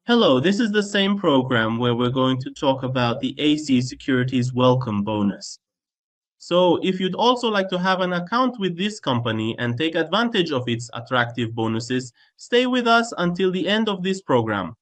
Hello, this is the same program where we're going to talk about the ACY Securities welcome bonus. So if you'd also like to have an account with this company and take advantage of its attractive bonuses, stay with us until the end of this program.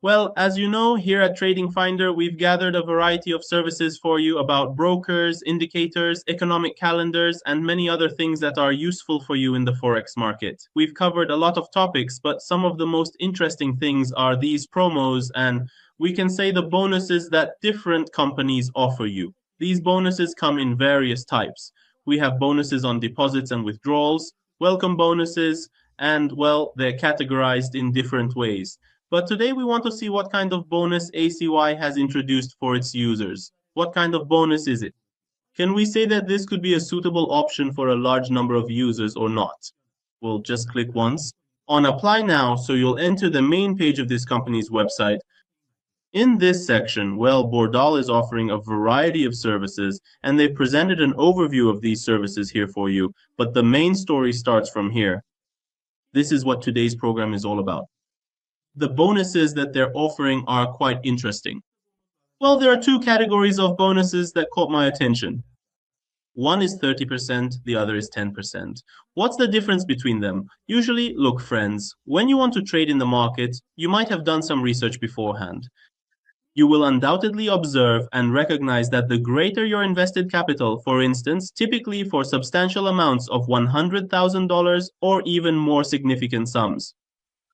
Well, as you know, here at TradingFinder, we've gathered a variety of services for you about brokers, indicators, economic calendars, and many other things that are useful for you in the forex market. We've covered a lot of topics, but some of the most interesting things are these promos and we can say the bonuses that different companies offer you. These bonuses come in various types. We have bonuses on deposits and withdrawals, welcome bonuses, and well, they're categorized in different ways. But today we want to see what kind of bonus ACY has introduced for its users. What kind of bonus is it? Can we say that this could be a suitable option for a large number of users or not? We'll just click once on Apply Now, so you'll enter the main page of this company's website. In this section, well, Withdrawal is offering a variety of services, and they've presented an overview of these services here for you, but the main story starts from here. This is what today's program is all about. The bonuses that they're offering are quite interesting. Well, there are two categories of bonuses that caught my attention. One is 30%, the other is 10%. What's the difference between them? Usually, look, friends, when you want to trade in the market, you might have done some research beforehand. You will undoubtedly observe and recognize that the greater your invested capital, for instance, typically for substantial amounts of $100,000 or even more significant sums,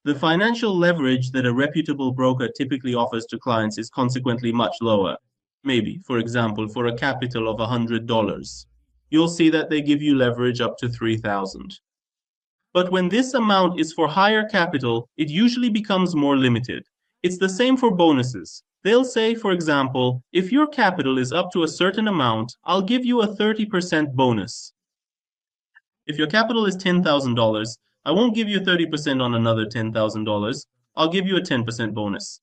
the financial leverage that a reputable broker typically offers to clients is consequently much lower. Maybe, for example, for a capital of $100, you'll see that they give you leverage up to $3,000. But when this amount is for higher capital, it usually becomes more limited. It's the same for bonuses. They'll say, for example, if your capital is up to a certain amount, I'll give you a 30% bonus. If your capital is $10,000, I won't give you 30% on another $10,000. I'll give you a 10% bonus.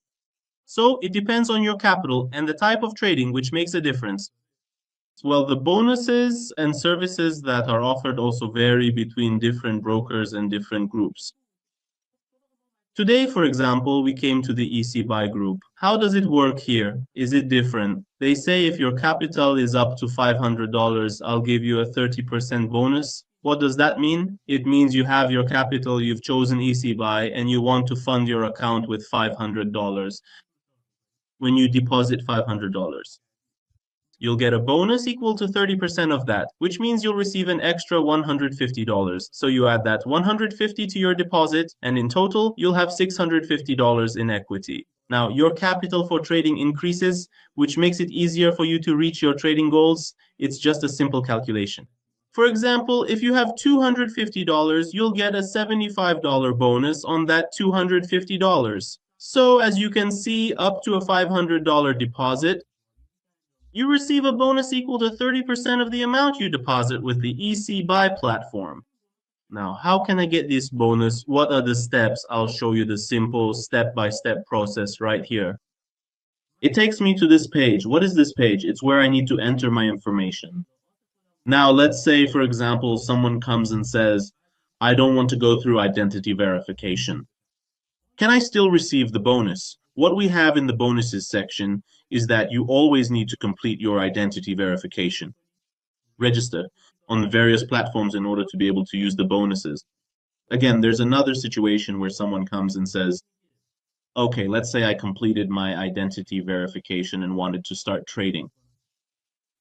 So it depends on your capital and the type of trading, which makes a difference. Well, the bonuses and services that are offered also vary between different brokers and different groups. Today, for example, we came to the ACY group. How does it work here? Is it different? They say if your capital is up to $500, I'll give you a 30% bonus. What does that mean? It means you have your capital, you've chosen ACY, and you want to fund your account with $500. When you deposit $500, you'll get a bonus equal to 30% of that, which means you'll receive an extra $150. So you add that $150 to your deposit, and in total, you'll have $650 in equity. Now, your capital for trading increases, which makes it easier for you to reach your trading goals. It's just a simple calculation. For example, if you have $250, you'll get a $75 bonus on that $250. So as you can see, up to a $500 deposit, you receive a bonus equal to 30% of the amount you deposit with the ACY platform. Now, how can I get this bonus? What are the steps? I'll show you the simple step-by-step process right here. It takes me to this page. What is this page? It's where I need to enter my information. Now, let's say, for example, someone comes and says, I don't want to go through identity verification. Can I still receive the bonus? What we have in the bonuses section is that you always need to complete your identity verification. Register on the various platforms in order to be able to use the bonuses. Again, there's another situation where someone comes and says, okay, let's say I completed my identity verification and wanted to start trading.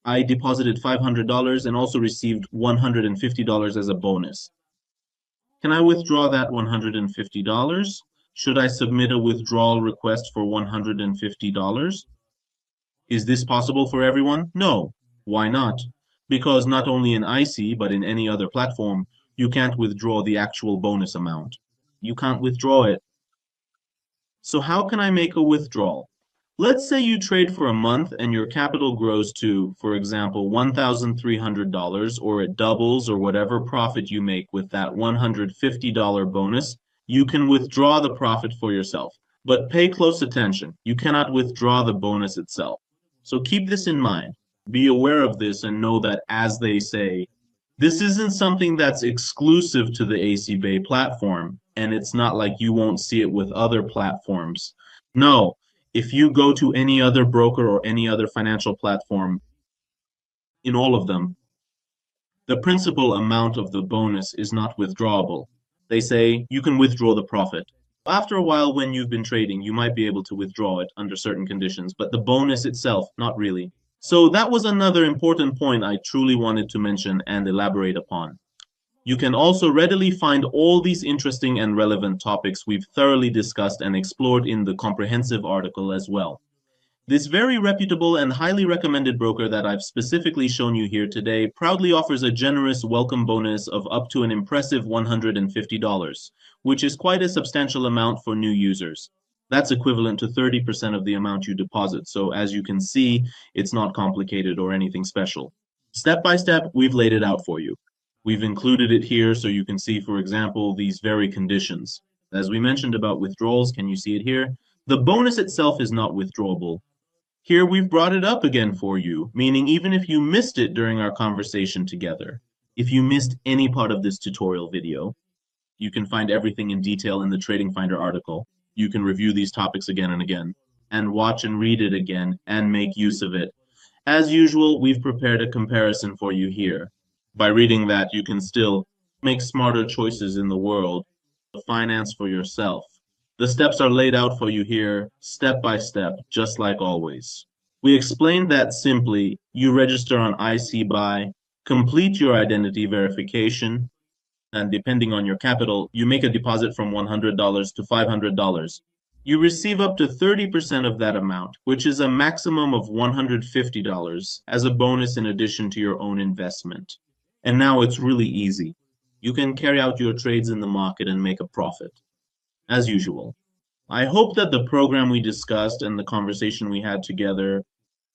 I deposited $500 and also received $150 as a bonus. Can I withdraw that $150? Should I submit a withdrawal request for $150? Is this possible for everyone? No. Why not? Because not only in IC, but in any other platform, you can't withdraw the actual bonus amount. You can't withdraw it. So how can I make a withdrawal? Let's say you trade for a month and your capital grows to, for example, $1,300, or it doubles, or whatever profit you make with that $150 bonus. You can withdraw the profit for yourself. But pay close attention. You cannot withdraw the bonus itself. So keep this in mind. Be aware of this and know that, as they say, this isn't something that's exclusive to the ACY platform, and it's not like you won't see it with other platforms. No, if you go to any other broker or any other financial platform, in all of them, the principal amount of the bonus is not withdrawable. They say you can withdraw the profit. After a while, when you've been trading, you might be able to withdraw it under certain conditions, but the bonus itself, not really. So that was another important point I truly wanted to mention and elaborate upon. You can also readily find all these interesting and relevant topics we've thoroughly discussed and explored in the comprehensive article as well. This very reputable and highly recommended broker that I've specifically shown you here today proudly offers a generous welcome bonus of up to an impressive $150, which is quite a substantial amount for new users. That's equivalent to 30% of the amount you deposit, so as you can see, it's not complicated or anything special. Step by step, we've laid it out for you. We've included it here so you can see, for example, these very conditions. As we mentioned about withdrawals, can you see it here? The bonus itself is not withdrawable. Here we've brought it up again for you, meaning even if you missed it during our conversation together, if you missed any part of this tutorial video, you can find everything in detail in the TradingFinder article. You can review these topics again and again, and watch and read it again, and make use of it. As usual, we've prepared a comparison for you here. By reading that, you can still make smarter choices in the world, finance for yourself. The steps are laid out for you here, step by step, just like always. We explained that simply, you register on ACY, complete your identity verification, and depending on your capital, you make a deposit from $100 to $500. You receive up to 30% of that amount, which is a maximum of $150 as a bonus in addition to your own investment. And now it's really easy. You can carry out your trades in the market and make a profit, as usual. I hope that the program we discussed and the conversation we had together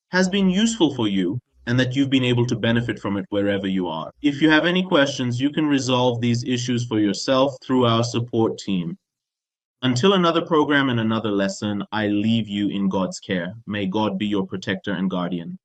has been useful for you and that you've been able to benefit from it wherever you are. If you have any questions, you can resolve these issues for yourself through our support team. Until another program and another lesson, I leave you in God's care. May God be your protector and guardian.